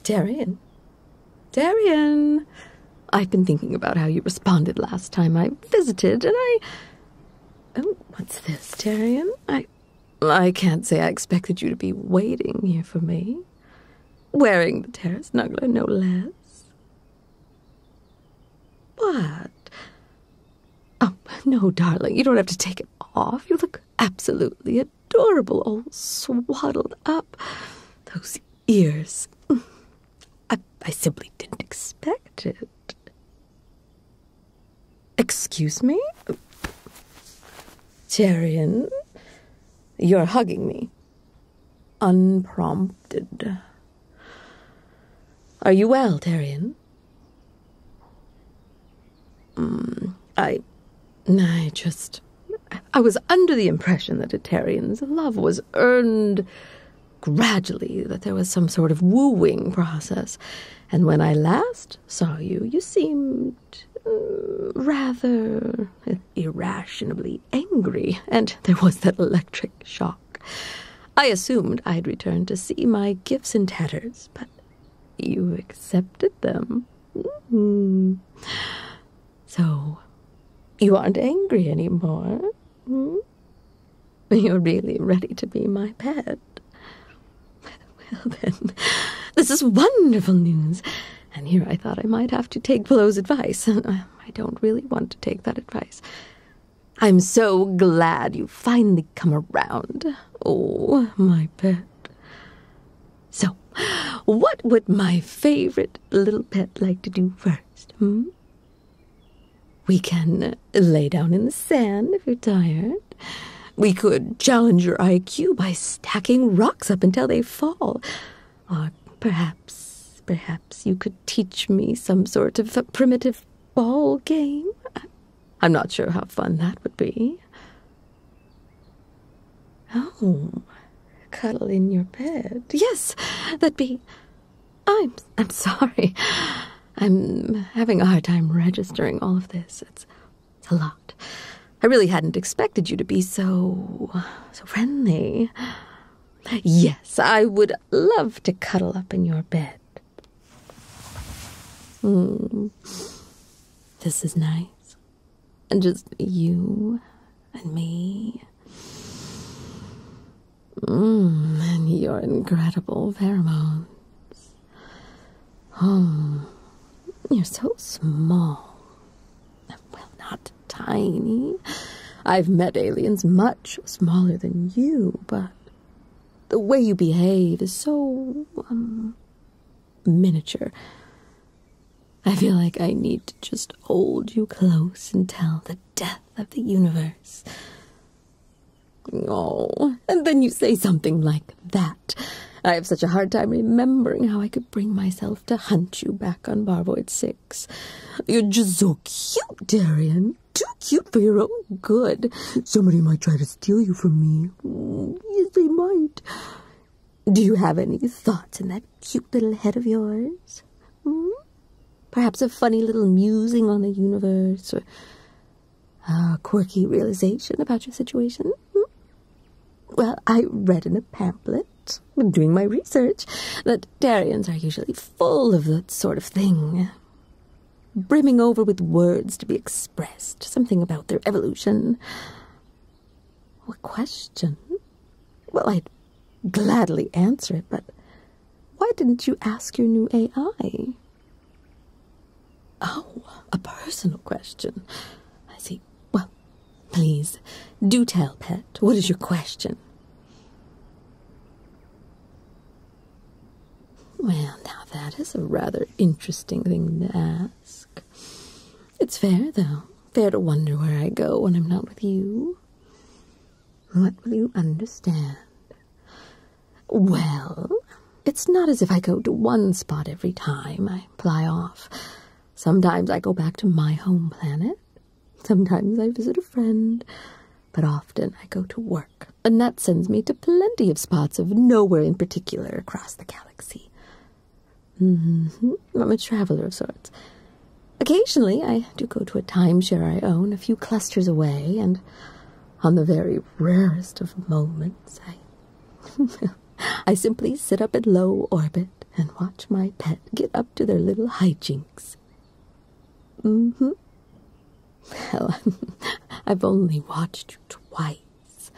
Darian? Darian! I've been thinking about how you responded last time I visited, and Oh, what's this, Darian? I can't say I expected you to be waiting here for me. Wearing the terra snuggler, no less. What? Oh, no, darling, you don't have to take it off. You look absolutely adorable, all swaddled up. Those ears. I simply didn't expect it. Excuse me? Darian, you're hugging me. Unprompted. Are you well, Darian? I was under the impression that Darian's love was earned gradually, that there was some sort of wooing process. And when I last saw you, you seemed rather irrationally angry, and there was that electric shock. I assumed I'd return to see my gifts in tatters, but you accepted them. So, you aren't angry anymore? You're really ready to be my pet. Well then, this is wonderful news. And here I thought I might have to take Flow's advice. I don't really want to take that advice. I'm so glad you finally come around. Oh, my pet. So, what would my favorite little pet like to do first, We can lay down in the sand if you're tired. We could challenge your IQ by stacking rocks up until they fall. Or perhaps you could teach me some sort of a primitive ball game. I'm not sure how fun that would be. Oh, cuddle in your bed. Yes, that'd be... I'm sorry. I'm having a hard time registering all of this. It's a lot. I really hadn't expected you to be so friendly. Yes, I would love to cuddle up in your bed. This is nice. And just you and me. And your incredible pheromones. You're so small. Well, not tiny. I've met aliens much smaller than you, but the way you behave is so, miniature. I feel like I need to just hold you close until the death of the universe. Oh, and then you say something like that. I have such a hard time remembering how I could bring myself to hunt you back on Barvoid 6. You're just so cute, Darian. Too cute for your own good. Somebody might try to steal you from me. Yes, they might. Do you have any thoughts in that cute little head of yours? Perhaps a funny little musing on the universe, or a quirky realization about your situation? Well, I read in a pamphlet, doing my research, that Darians are usually full of that sort of thing. Brimming over with words to be expressed, something about their evolution. What question? Well, I'd gladly answer it, but why didn't you ask your new AI? Oh, a personal question. I see. Well, please, do tell, pet. What is your question? Well, now that is a rather interesting thing to ask. It's fair, though. Fair to wonder where I go when I'm not with you. What will you understand? Well, it's not as if I go to one spot every time I fly off. Sometimes I go back to my home planet. Sometimes I visit a friend. But often I go to work. And that sends me to plenty of spots of nowhere in particular across the galaxy. I'm a traveler of sorts. Occasionally I do go to a timeshare I own a few clusters away, and on the very rarest of moments I simply sit up in low orbit and watch my pet get up to their little hijinks. Mm-hmm. Well, I've only watched you twice,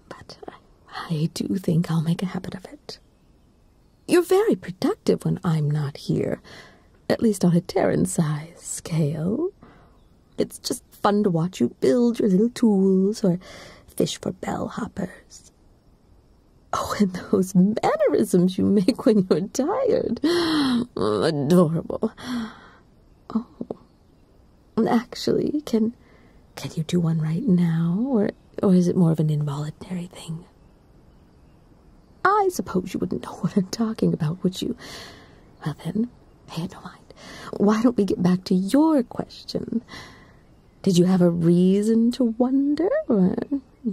but I do think I'll make a habit of it. You're very productive when I'm not here, at least on a Terran-size scale. It's just fun to watch you build your little tools or fish for bellhoppers. Oh, and those mannerisms you make when you're tired. Adorable. Oh, actually, can you do one right now, or is it more of an involuntary thing? I suppose you wouldn't know what I'm talking about, would you? Well then, pay no mind. Why don't we get back to your question? Did you have a reason to wonder, or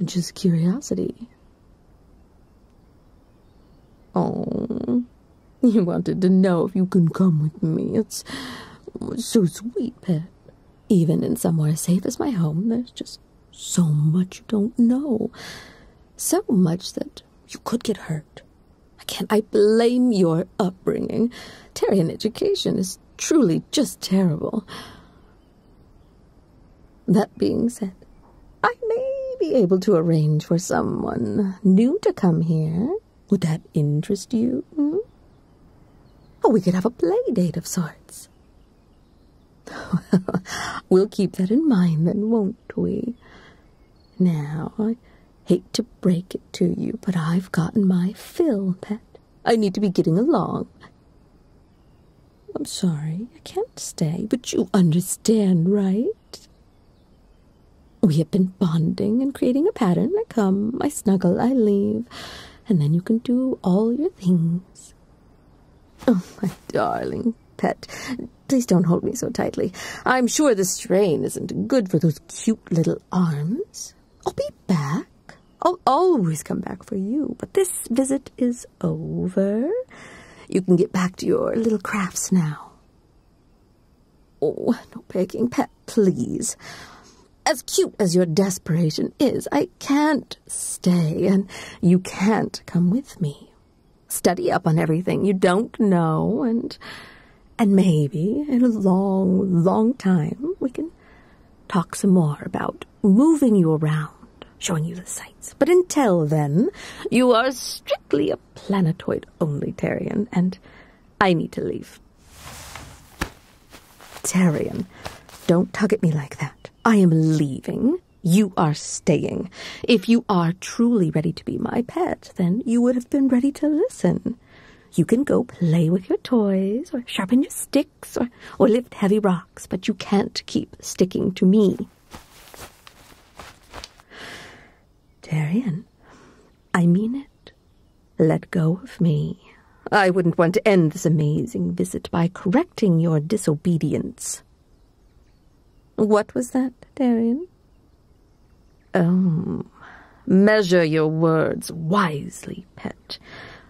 just curiosity? Oh, you wanted to know if you can come with me. It's so sweet, pet. Even in somewhere safe as my home, there's just so much you don't know. So much that you could get hurt. I blame your upbringing. Terrian education is truly just terrible. That being said, I may be able to arrange for someone new to come here. Would that interest you? Oh, we could have a play date of sorts. Well, we'll keep that in mind then, won't we? Now, I hate to break it to you, but I've gotten my fill, pet. I need to be getting along. I'm sorry, I can't stay, but you understand, right? We have been bonding and creating a pattern. I come, I snuggle, I leave, and then you can do all your things. Oh, my darling pet, please don't hold me so tightly. I'm sure the strain isn't good for those cute little arms. I'll be back. I'll always come back for you, but this visit is over. You can get back to your little crafts now. Oh, no begging, pet, please. As cute as your desperation is, I can't stay, and you can't come with me. Study up on everything you don't know, and maybe in a long, long time we can talk some more about moving you around, showing you the sights. But until then, you are strictly a planetoid-only Terrian, and I need to leave. Terrian, don't tug at me like that. I am leaving. You are staying. If you are truly ready to be my pet, then you would have been ready to listen. You can go play with your toys, or sharpen your sticks, or lift heavy rocks, but you can't keep sticking to me. Terrian, I mean it. Let go of me. I wouldn't want to end this amazing visit by correcting your disobedience. What was that, Terrian? Oh, measure your words wisely, pet,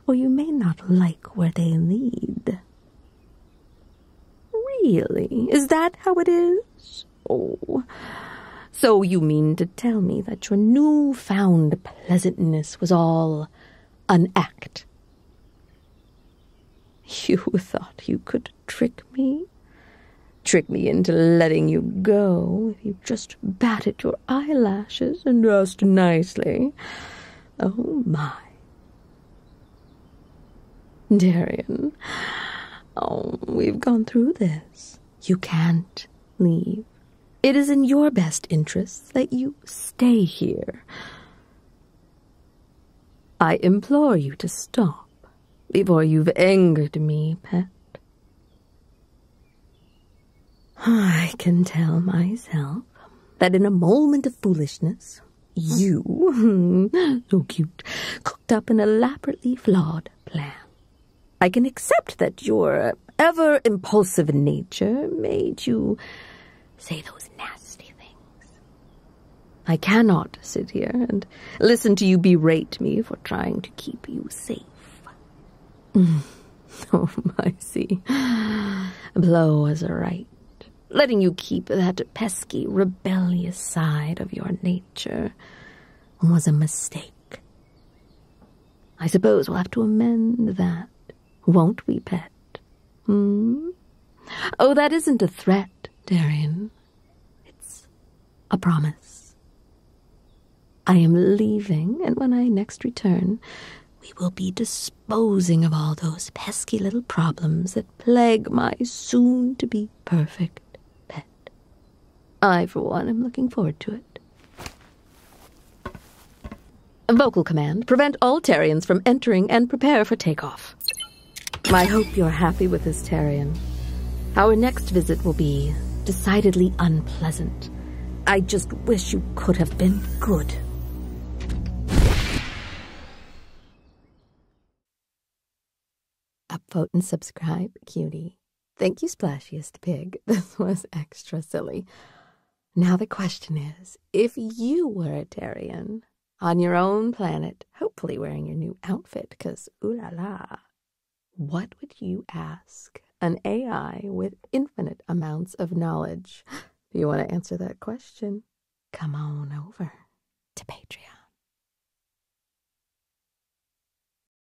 or you may not like where they lead. Really? Is that how it is? Oh, so you mean to tell me that your newfound pleasantness was all an act? You thought you could trick me? Trick me into letting you go if you just batted your eyelashes and dressed nicely. Oh, my. Darian, oh, we've gone through this. You can't leave. It is in your best interests that you stay here. I implore you to stop before you've angered me, pet. I can tell myself that in a moment of foolishness, you, so cute, cooked up an elaborately flawed plan. I can accept that your ever-impulsive nature made you say those nasty things. I cannot sit here and listen to you berate me for trying to keep you safe. Oh, I see. Blow was right. Letting you keep that pesky, rebellious side of your nature was a mistake. I suppose we'll have to amend that Won't we, pet? Oh, that isn't a threat, Darian. It's a promise. I am leaving, and when I next return, we will be disposing of all those pesky little problems that plague my soon-to-be perfect pet. I, for one, am looking forward to it. Vocal command: prevent all Terrians from entering and prepare for takeoff. I hope you're happy with this, Terrian. Our next visit will be decidedly unpleasant. I just wish you could have been good. Upvote and subscribe, cutie. Thank you, SplashiestPig. This was extra silly. Now the question is, if you were a Terrian on your own planet, hopefully wearing your new outfit, because ooh la la, what would you ask an AI with infinite amounts of knowledge? If you want to answer that question, come on over to Patreon.